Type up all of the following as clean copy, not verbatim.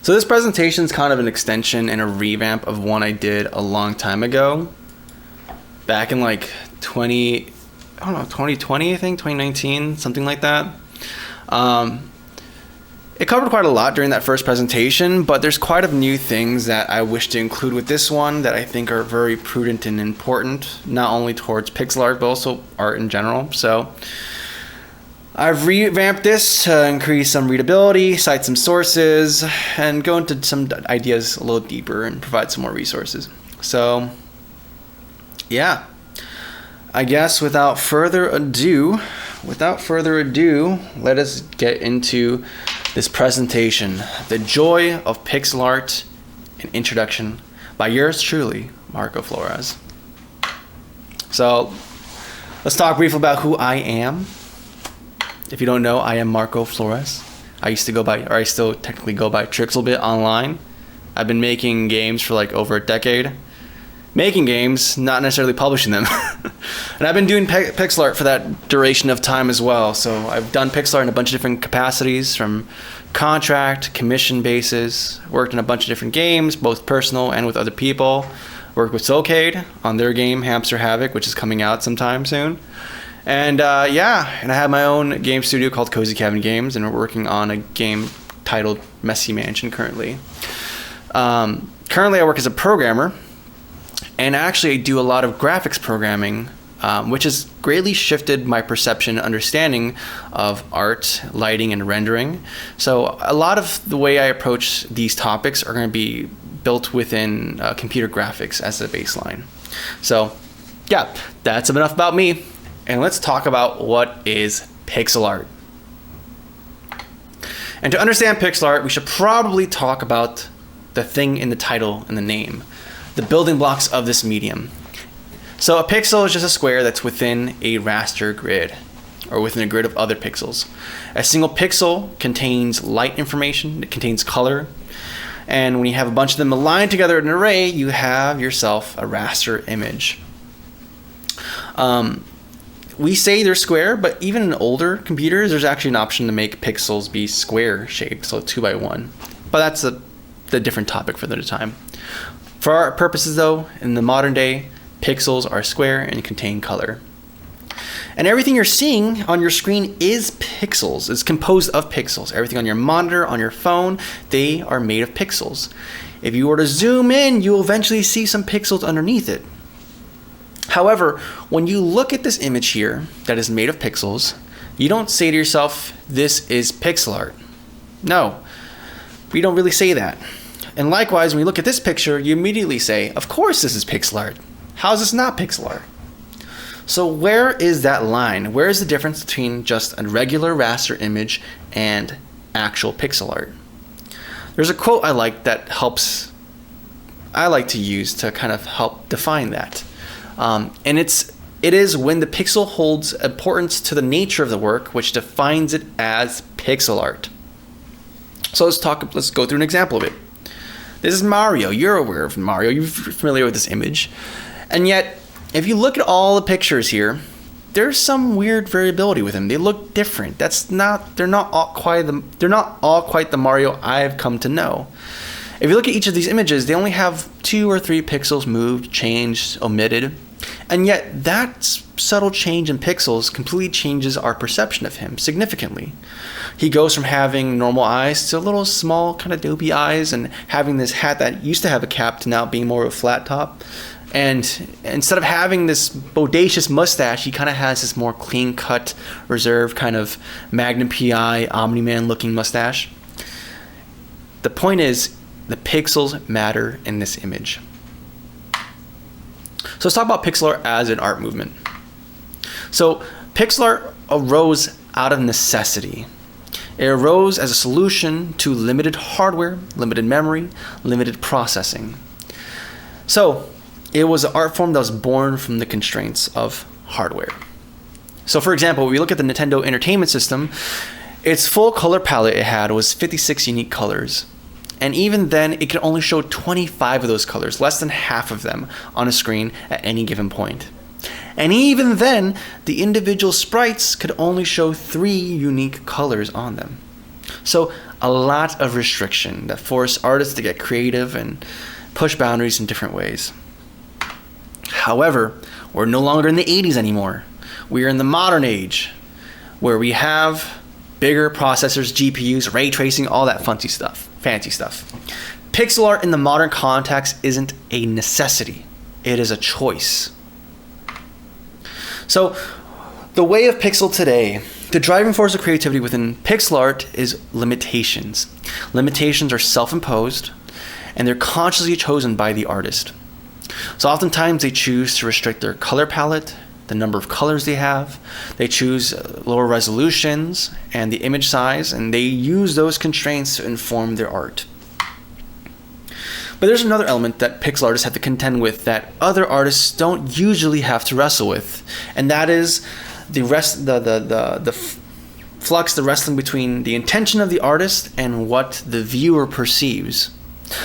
So this presentation is kind of an extension and a revamp of one I did a long time ago, back in like 2020, I think, 2019, something like that. It covered quite a lot during that first presentation, but there's quite a few new things that I wish to include with this one that I think are very prudent and important, not only towards pixel art, but also art in general. So I've revamped this to increase some readability, cite some sources, and go into some ideas a little deeper and provide some more resources. So yeah, I guess without further ado, let us get into this presentation, The Joy of Pixel Art, an Introduction, by yours truly, Marco Flores. So let's talk briefly about who I am. If you don't know, I am Marco Flores. I still technically go by Trixelbit online. I've been making games for like over a decade. Making games, not necessarily publishing them. And I've been doing pixel art for that duration of time as well. So I've done pixel art in a bunch of different capacities, from contract, commission basis, worked in a bunch of different games, both personal and with other people. Worked with Soulcade on their game, Hamster Havoc, which is coming out sometime soon. And and I have my own game studio called Cozy Cabin Games, and we're working on a game titled Messy Mansion currently. Currently I work as a programmer, and actually I do a lot of graphics programming, which has greatly shifted my perception and understanding of art, lighting, and rendering. So a lot of the way I approach these topics are going to be built within computer graphics as a baseline. So yeah, that's enough about me. And let's talk about what is pixel art. And to understand pixel art, we should probably talk about the thing in the title and the name, the building blocks of this medium. So a pixel is just a square that's within a raster grid, or within a grid of other pixels. A single pixel contains light information, it contains color, and when you have a bunch of them aligned together in an array, you have yourself a raster image. We say they're square, but even in older computers, there's actually an option to make pixels be square shaped, so 2 by 1. But that's the different topic for the time. For our purposes though, in the modern day, pixels are square and contain color. And everything you're seeing on your screen is pixels. It's composed of pixels. Everything on your monitor, on your phone, they are made of pixels. If you were to zoom in, you'll eventually see some pixels underneath it. However, when you look at this image here that is made of pixels, you don't say to yourself, this is pixel art. No, we don't really say that. And likewise, when you look at this picture, you immediately say, of course this is pixel art. How is this not pixel art? So where is that line? Where is the difference between just a regular raster image and actual pixel art? There's a quote I like to use to kind of help define that. And it is when the pixel holds importance to the nature of the work, which defines it as pixel art. So let's go through an example of it. This is Mario. You're aware of Mario. You're familiar with this image. And yet, if you look at all the pictures here, there's some weird variability with them. They look different. They're not all quite the Mario I've come to know. If you look at each of these images, they only have 2 or 3 pixels moved, changed, omitted. And yet that subtle change in pixels completely changes our perception of him significantly. He goes from having normal eyes to little small kind of dopey eyes, and having this hat that used to have a cap to now being more of a flat top. And instead of having this bodacious mustache, he kind of has this more clean-cut, reserved kind of Magnum PI, Omni-Man looking mustache. The point is, the pixels matter in this image. So let's talk about pixel art as an art movement. So pixel art arose out of necessity. It arose as a solution to limited hardware, limited memory, limited processing. So it was an art form that was born from the constraints of hardware. So for example, when we look at the Nintendo Entertainment System, its full color palette it had was 56 unique colors. And even then, it could only show 25 of those colors, less than half of them, on a screen at any given point. And even then, the individual sprites could only show 3 unique colors on them. So a lot of restriction that force artists to get creative and push boundaries in different ways. However, we're no longer in the 80s anymore. We are in the modern age, where we have bigger processors, GPUs, ray tracing, all that fancy stuff. Pixel art in the modern context isn't a necessity. It is a choice. So, the way of pixel today, the driving force of creativity within pixel art is limitations. Limitations are self-imposed, and they're consciously chosen by the artist. So oftentimes they choose to restrict their color palette, the number of colors they have. They choose lower resolutions and the image size, and they use those constraints to inform their art. But there's another element that pixel artists have to contend with that other artists don't usually have to wrestle with, and that is the wrestling between the intention of the artist and what the viewer perceives.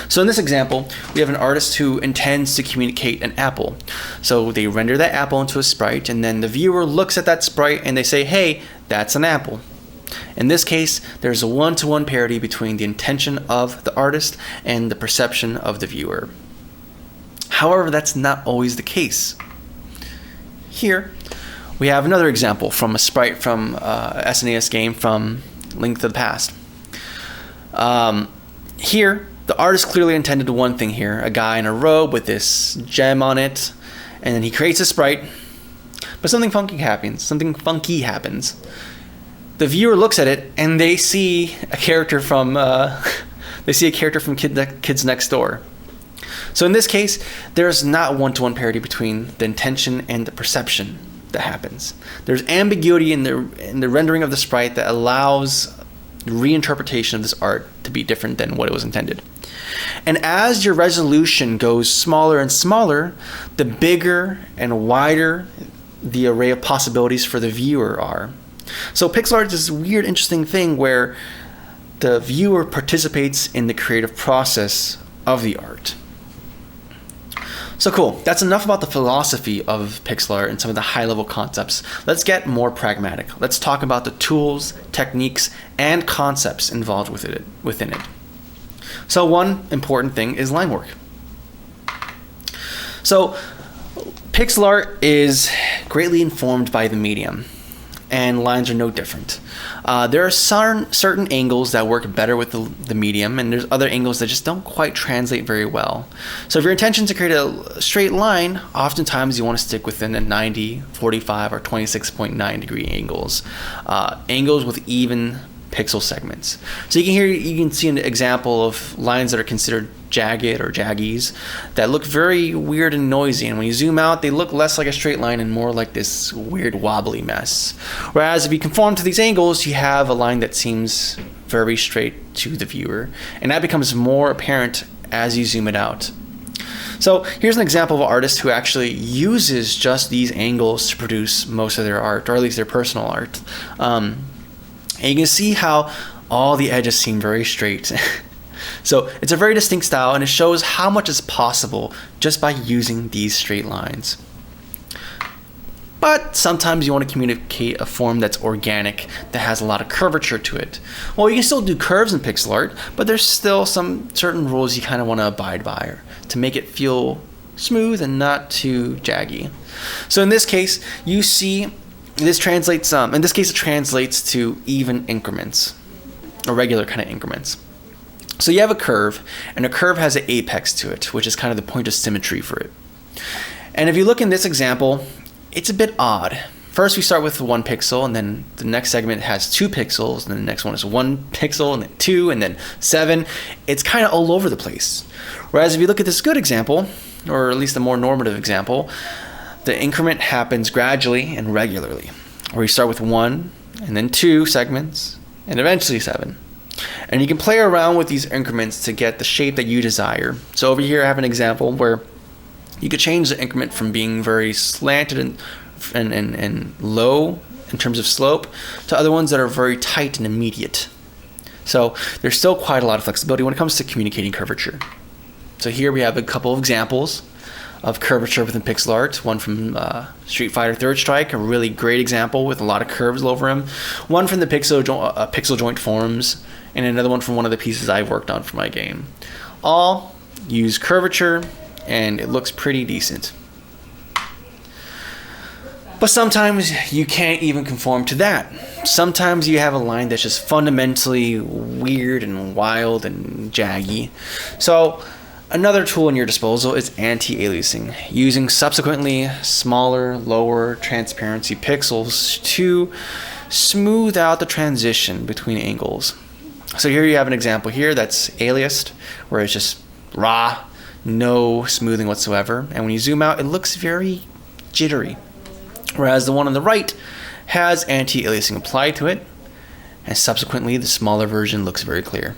So in this example, we have an artist who intends to communicate an apple. So they render that apple into a sprite, and then the viewer looks at that sprite and they say, hey, that's an apple. In this case, there's a one-to-one parity between the intention of the artist and the perception of the viewer. However, that's not always the case. Here, we have another example from a sprite from SNES game from Link to the Past. Here, the artist clearly intended one thing here, a guy in a robe with this gem on it, and then he creates a sprite, but something funky happens. The viewer looks at it and they see a character from Kids Next Door. So in this case, there's not one-to-one parity between the intention and the perception that happens. There's ambiguity in the rendering of the sprite that allows reinterpretation of this art to be different than what it was intended. And as your resolution goes smaller and smaller, the bigger and wider the array of possibilities for the viewer are. So pixel art is this weird, interesting thing where the viewer participates in the creative process of the art. So cool, that's enough about the philosophy of pixel art and some of the high-level concepts. Let's get more pragmatic. Let's talk about the tools, techniques, and concepts involved within it. So one important thing is line work. So pixel art is greatly informed by the medium, and lines are no different. There are certain angles that work better with the medium, and there's other angles that just don't quite translate very well. So if your intention is to create a straight line, oftentimes you want to stick within the 90, 45, or 26.9 degree angles. Angles with even pixel segments. So you can see an example of lines that are considered jagged or jaggies that look very weird and noisy, and when you zoom out they look less like a straight line and more like this weird wobbly mess. Whereas if you conform to these angles, you have a line that seems very straight to the viewer, and that becomes more apparent as you zoom it out. So here's an example of an artist who actually uses just these angles to produce most of their art, or at least their personal art. And you can see how all the edges seem very straight. So it's a very distinct style, and it shows how much is possible just by using these straight lines. But sometimes you want to communicate a form that's organic, that has a lot of curvature to it. Well, you can still do curves in pixel art, but there's still some certain rules you kind of want to abide by to make it feel smooth and not too jaggy. So in this case, you see this translates, in this case it translates to even increments, or regular kind of increments. So you have a curve, and a curve has an apex to it, which is kind of the point of symmetry for it. And if you look in this example, it's a bit odd. First we start with 1 pixel, and then the next segment has 2 pixels, and then the next one is 1 pixel, and then 2, and then 7. It's kind of all over the place. Whereas if you look at this good example, or at least a more normative example, the increment happens gradually and regularly, where you start with 1, and then 2 segments, and eventually 7. And you can play around with these increments to get the shape that you desire. So over here I have an example where you could change the increment from being very slanted and low in terms of slope to other ones that are very tight and immediate. So there's still quite a lot of flexibility when it comes to communicating curvature. So here we have a couple of examples of curvature within pixel art. One from Street Fighter Third Strike, a really great example with a lot of curves over him. One from the pixel joint forums and another one from one of the pieces I've worked on for my game. All use curvature, and it looks pretty decent. But sometimes you can't even conform to that. Sometimes you have a line that's just fundamentally weird and wild and jaggy. So another tool in your disposal is anti-aliasing, using subsequently smaller, lower transparency pixels to smooth out the transition between angles. So here you have an example here that's aliased, where it's just raw, no smoothing whatsoever. And when you zoom out, it looks very jittery. Whereas the one on the right has anti-aliasing applied to it, and subsequently the smaller version looks very clear.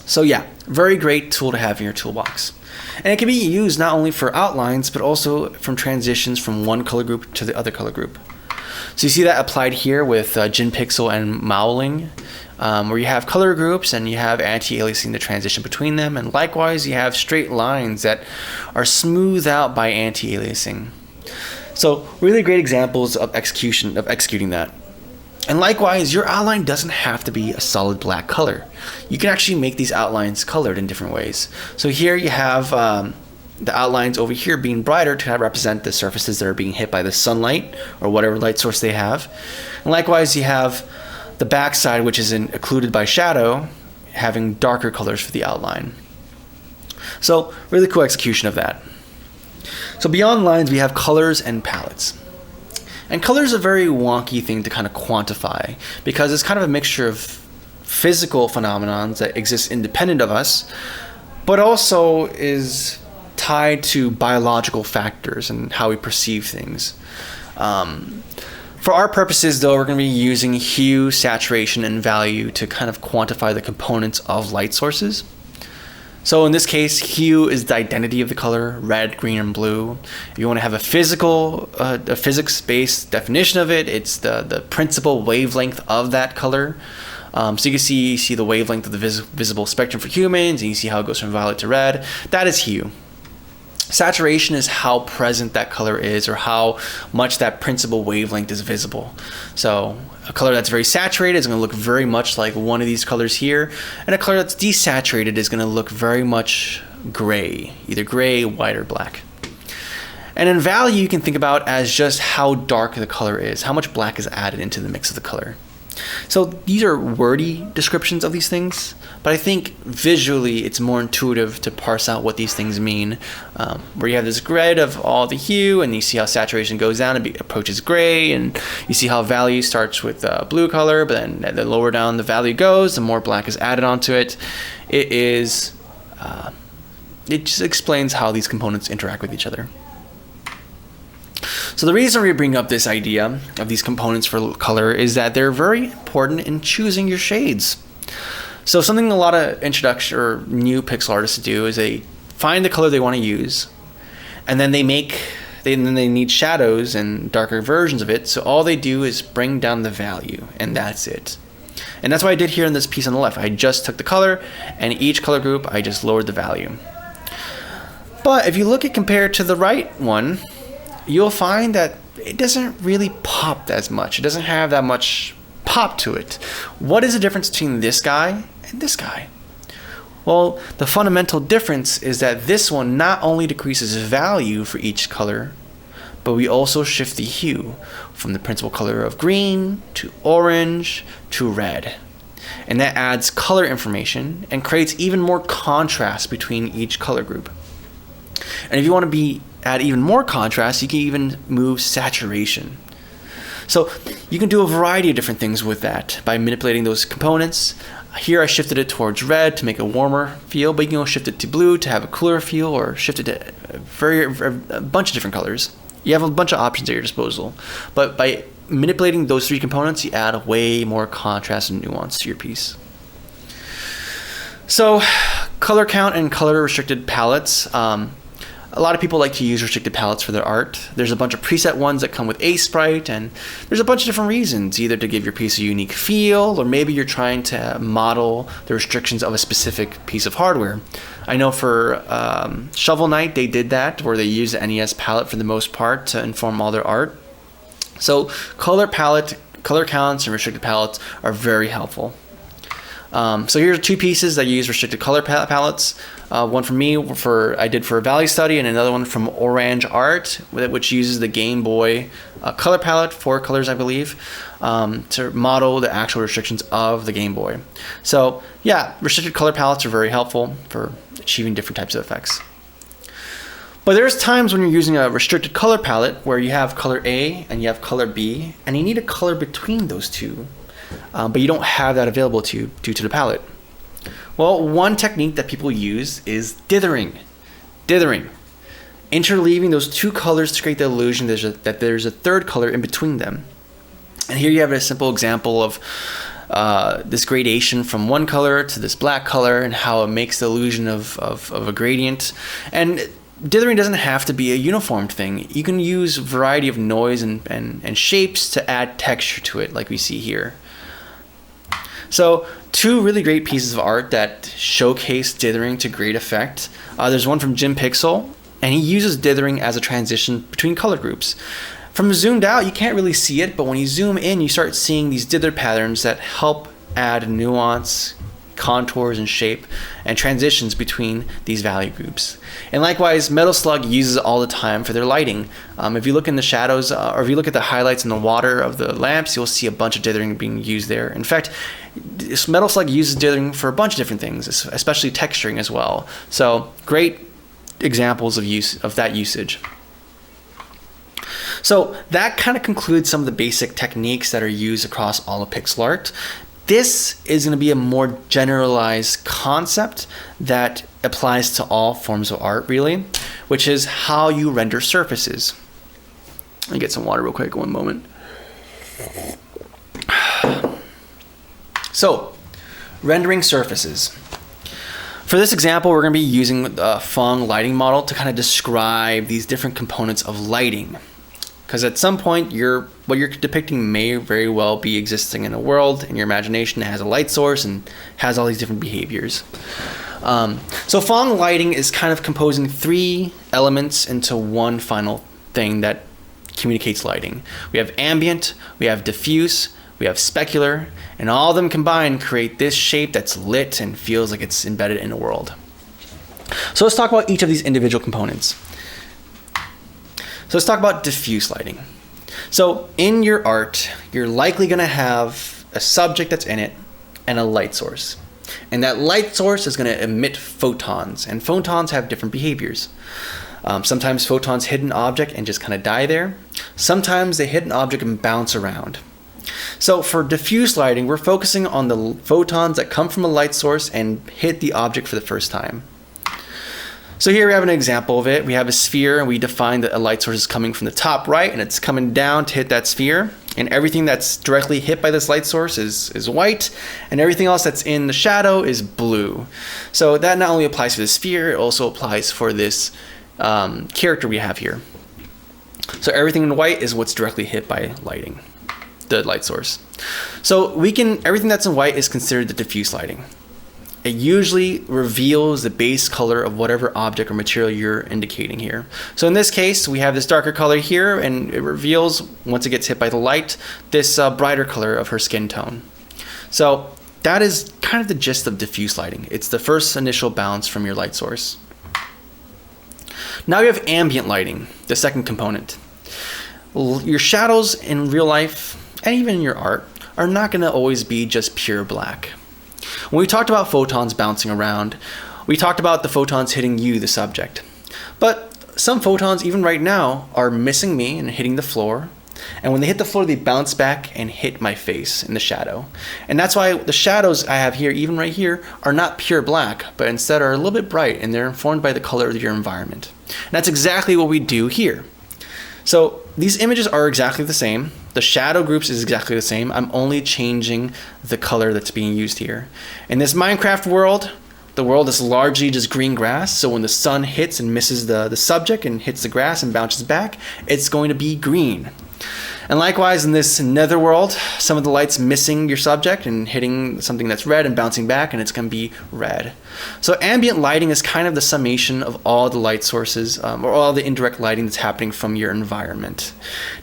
So yeah, very great tool to have in your toolbox. And it can be used not only for outlines, but also from transitions from one color group to the other color group. So you see that applied here with GenPixel and Mowling, where you have color groups and you have anti-aliasing the transition between them, and likewise you have straight lines that are smoothed out by anti-aliasing. So really great examples of executing that. And likewise, your outline doesn't have to be a solid black color. You can actually make these outlines colored in different ways. So here you have the outlines over here being brighter to represent the surfaces that are being hit by the sunlight or whatever light source they have. And likewise, you have the backside, which is occluded by shadow, having darker colors for the outline. So really cool execution of that. So beyond lines, we have colors and palettes. And color is a very wonky thing to kind of quantify, because it's kind of a mixture of physical phenomenons that exist independent of us, but also is tied to biological factors and how we perceive things. For our purposes, though, we're going to be using hue, saturation, and value to kind of quantify the components of light sources. So in this case, hue is the identity of the color, red, green, and blue. If you want to have a physics-based definition of it, it's the principal wavelength of that color. So you can see the wavelength of the visible spectrum for humans, and you see how it goes from violet to red. That is hue. Saturation is how present that color is, or how much that principal wavelength is visible. So a color that's very saturated is going to look very much like one of these colors here, and a color that's desaturated is going to look very much gray, either gray, white, or black. And in value, you can think about as just how dark the color is, how much black is added into the mix of the color. So these are wordy descriptions of these things, but I think visually it's more intuitive to parse out what these things mean, where you have this grid of all the hue, and you see how saturation goes down and approaches gray, and you see how value starts with blue color, but then the lower down the value goes, the more black is added onto it. It just explains how these components interact with each other. So the reason we bring up this idea of these components for color is that they're very important in choosing your shades. So something a lot of introduction or new pixel artists do is they find the color they want to use, and then they need shadows and darker versions of it. So all they do is bring down the value, and that's it. And that's what I did here in this piece on the left. I just took the color, and each color group I just lowered the value. But if you look at compared to the right one, you'll find that it doesn't really pop as much. It doesn't have that much pop to it. What is the difference between this guy and this guy? Well, the fundamental difference is that this one not only decreases value for each color, but we also shift the hue from the principal color of green to orange to red. And that adds color information and creates even more contrast between each color group. And if you want to add even more contrast, you can even move saturation. So you can do a variety of different things with that by manipulating those components. Here I shifted it towards red to make a warmer feel, but you can shift it to blue to have a cooler feel, or shift it to a bunch of different colors. You have a bunch of options at your disposal. But by manipulating those three components, you add way more contrast and nuance to your piece. So color count and color restricted palettes. A lot of people like to use restricted palettes for their art. There's a bunch of preset ones that come with Sprite, and there's a bunch of different reasons, either to give your piece a unique feel, or maybe you're trying to model the restrictions of a specific piece of hardware. I know for Shovel Knight, they did that, where they used the NES palette for the most part to inform all their art. So color counts and restricted palettes are very helpful. So here's two pieces that use restricted color palettes. One from me I did for a value study, and another one from Orange Art, which uses the Game Boy color palette, 4 colors I believe, to model the actual restrictions of the Game Boy. So yeah, restricted color palettes are very helpful for achieving different types of effects. But there's times when you're using a restricted color palette where you have color A and you have color B, and you need a color between those two, but you don't have that available to you due to the palette. Well, one technique that people use is dithering. Dithering. Interleaving those two colors to create the illusion that there's a third color in between them. And here you have a simple example of this gradation from one color to this black color and how it makes the illusion of a gradient. And dithering doesn't have to be a uniform thing. You can use a variety of noise and shapes to add texture to it, like we see here. So two really great pieces of art that showcase dithering to great effect. There's one from Jim Pixel, and he uses dithering as a transition between color groups. From zoomed out, you can't really see it, but when you zoom in, you start seeing these dither patterns that help add nuance, contours, and shape, and transitions between these value groups. And likewise, Metal Slug uses it all the time for their lighting. If you look in the shadows, or if you look at the highlights in the water of the lamps, you'll see a bunch of dithering being used there. In fact, Metal Slug uses dithering for a bunch of different things, especially texturing as well. So great examples of that usage. So that kind of concludes some of the basic techniques that are used across all of pixel art. This is going to be a more generalized concept that applies to all forms of art, really, which is how you render surfaces. Let me get some water real quick, one moment. So, rendering surfaces. For this example, we're going to be using the Phong lighting model to kind of describe these different components of lighting. Because at some point, what you're depicting may very well be existing in a world in your imagination that has a light source and has all these different behaviors. So Phong lighting is kind of composing 3 elements into one final thing that communicates lighting. We have ambient, we have diffuse, we have specular, and all of them combined create this shape that's lit and feels like it's embedded in a world. So let's talk about each of these individual components. So let's talk about diffuse lighting. So in your art, you're likely going to have a subject that's in it and a light source. And that light source is going to emit photons, and photons have different behaviors. Sometimes photons hit an object and just kind of die there. Sometimes they hit an object and bounce around. So for diffuse lighting, we're focusing on the photons that come from a light source and hit the object for the first time. So here we have an example of it. We have a sphere, and we define that a light source is coming from the top right, and it's coming down to hit that sphere. And everything that's directly hit by this light source is white, and everything else that's in the shadow is blue. So that not only applies for the sphere, it also applies for this character we have here. So everything in white is what's directly hit by lighting, the light source. So everything that's in white is considered the diffuse lighting. It usually reveals the base color of whatever object or material you're indicating here. So in this case, we have this darker color here, and it reveals, once it gets hit by the light, this brighter color of her skin tone. So that is kind of the gist of diffuse lighting. It's the first initial bounce from your light source. Now we have ambient lighting, the second component. Your shadows in real life, and even in your art, are not going to always be just pure black. When we talked about photons bouncing around, we talked about the photons hitting you, the subject. But some photons, even right now, are missing me and hitting the floor. And when they hit the floor, they bounce back and hit my face in the shadow. And that's why the shadows I have here, even right here, are not pure black, but instead are a little bit bright, and they're informed by the color of your environment. And that's exactly what we do here. So these images are exactly the same. The shadow groups is exactly the same. I'm only changing the color that's being used here. In this Minecraft world, the world is largely just green grass. So when the sun hits and misses the subject and hits the grass and bounces back, it's going to be green. And likewise, in this netherworld, some of the light's missing your subject and hitting something that's red and bouncing back, and it's going to be red. So ambient lighting is kind of the summation of all the light sources, or all the indirect lighting that's happening from your environment.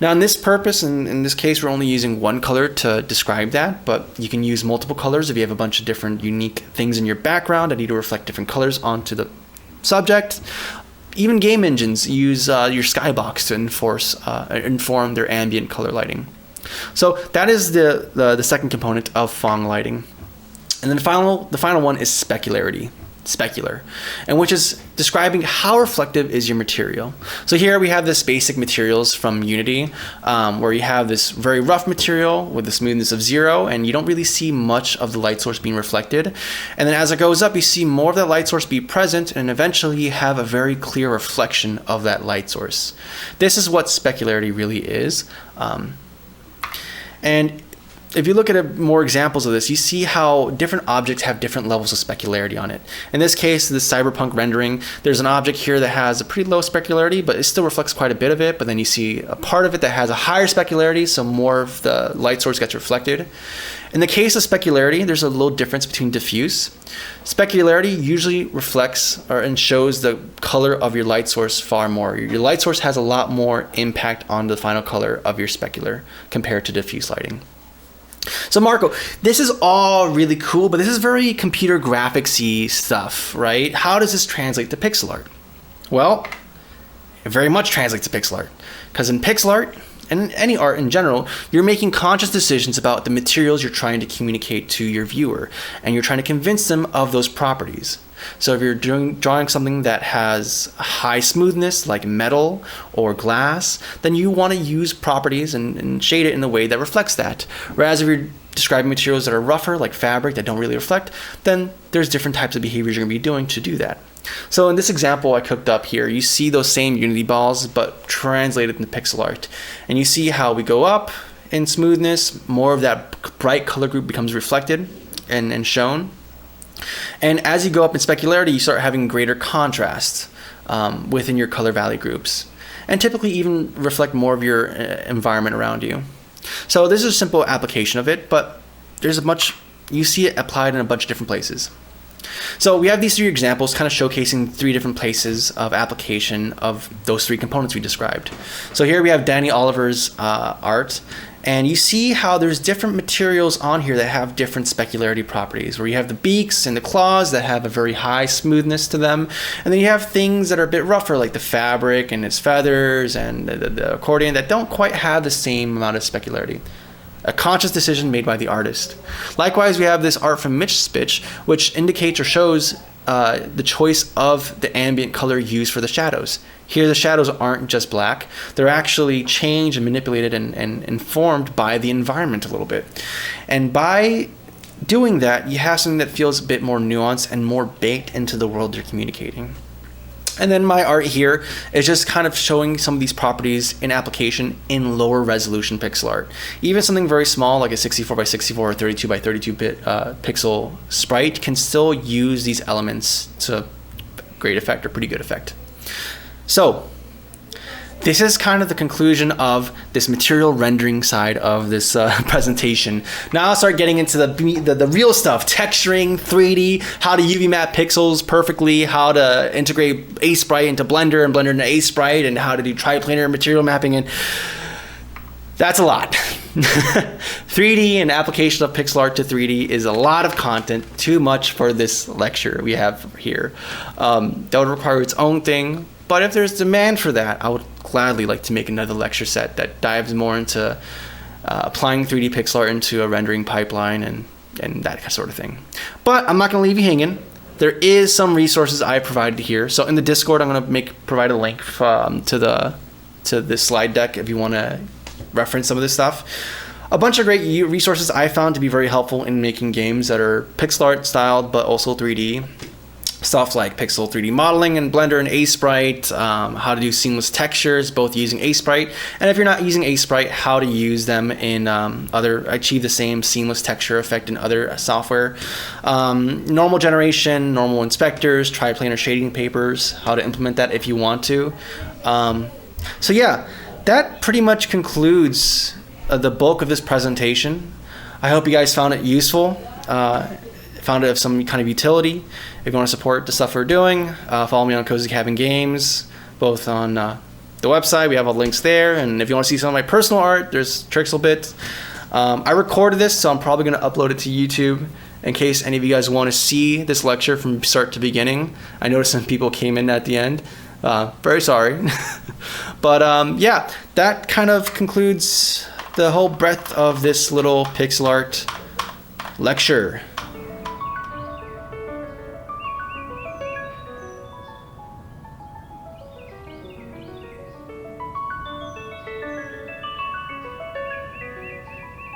Now, in this purpose, in this case, we're only using one color to describe that, but you can use multiple colors if you have a bunch of different unique things in your background that need to reflect different colors onto the subject. Even game engines use your skybox to inform their ambient color lighting. So that is the second component of Phong lighting. And then the final one is specular, and which is describing how reflective is your material. So here we have this basic materials from Unity, where you have this very rough material with the smoothness of 0, and you don't really see much of the light source being reflected. And then as it goes up, you see more of that light source be present, and eventually you have a very clear reflection of that light source. This is what specularity really is. And if you look at more examples of this, you see how different objects have different levels of specularity on it. In this case, the cyberpunk rendering, there's an object here that has a pretty low specularity, but it still reflects quite a bit of it. But then you see a part of it that has a higher specularity, so more of the light source gets reflected. In the case of specularity, there's a little difference between diffuse. Specularity usually reflects and shows the color of your light source far more. Your light source has a lot more impact on the final color of your specular compared to diffuse lighting. So Marco, this is all really cool, but this is very computer graphics-y stuff, right? How does this translate to pixel art? Well, it very much translates to pixel art, because in pixel art, and in any art in general, you're making conscious decisions about the materials you're trying to communicate to your viewer, and you're trying to convince them of those properties. So if you're drawing something that has high smoothness like metal or glass, then you want to use properties and shade it in a way that reflects that. Whereas if you're describing materials that are rougher like fabric that don't really reflect, then there's different types of behaviors you're going to be doing to do that. So in this example I cooked up here, you see those same Unity balls but translated into pixel art. And you see how we go up in smoothness, more of that bright color group becomes reflected and shown. And as you go up in specularity, you start having greater contrast within your color value groups, and typically even reflect more of your environment around you. So this is a simple application of it, but you see it applied in a bunch of different places. So we have these three examples kind of showcasing three different places of application of those three components we described. So here we have Danny Oliver's art. And you see how there's different materials on here that have different specularity properties, where you have the beaks and the claws that have a very high smoothness to them. And then you have things that are a bit rougher, like the fabric and its feathers and the accordion, that don't quite have the same amount of specularity. A conscious decision made by the artist. Likewise, we have this art from Mitch Spitch, which indicates or shows the choice of the ambient color used for the shadows. Here the shadows aren't just black, they're actually changed and manipulated and informed by the environment a little bit. And by doing that, you have something that feels a bit more nuanced and more baked into the world you're communicating. And then my art here is just kind of showing some of these properties in application in lower resolution pixel art. Even something very small like a 64 by 64 or 32 by 32 bit pixel sprite can still use these elements to great effect or pretty good effect. So this is kind of the conclusion of this material rendering side of this presentation. Now I'll start getting into the real stuff, texturing, 3D, how to UV map pixels perfectly, how to integrate A-Sprite into Blender and Blender into A-Sprite, and how to do triplanar material mapping, and that's a lot. 3D and application of pixel art to 3D is a lot of content, too much for this lecture we have here. That would require its own thing. But if there's demand for that, I would gladly like to make another lecture set that dives more into applying 3D pixel art into a rendering pipeline and that sort of thing. But I'm not going to leave you hanging. There is some resources I provided here. So in the Discord, I'm going to provide a link to this slide deck if you want to reference some of this stuff. A bunch of great resources I found to be very helpful in making games that are pixel art styled but also 3D. Stuff like pixel 3D modeling in Blender and A-Sprite, how to do seamless textures, both using A-Sprite, and if you're not using A-Sprite, how to use them in achieve the same seamless texture effect in other software. Normal generation, normal inspectors, triplanar shading papers, how to implement that if you want to. So yeah, that pretty much concludes the bulk of this presentation. I hope you guys found it useful, found it of some kind of utility. If you want to support the stuff we're doing, follow me on Cozy Cabin Games, both on the website. We have all the links there. And if you want to see some of my personal art, there's Trixel Bit. I recorded this, so I'm probably going to upload it to YouTube in case any of you guys want to see this lecture from start to beginning. I noticed some people came in at the end. Very sorry. But yeah, that kind of concludes the whole breadth of this little pixel art lecture.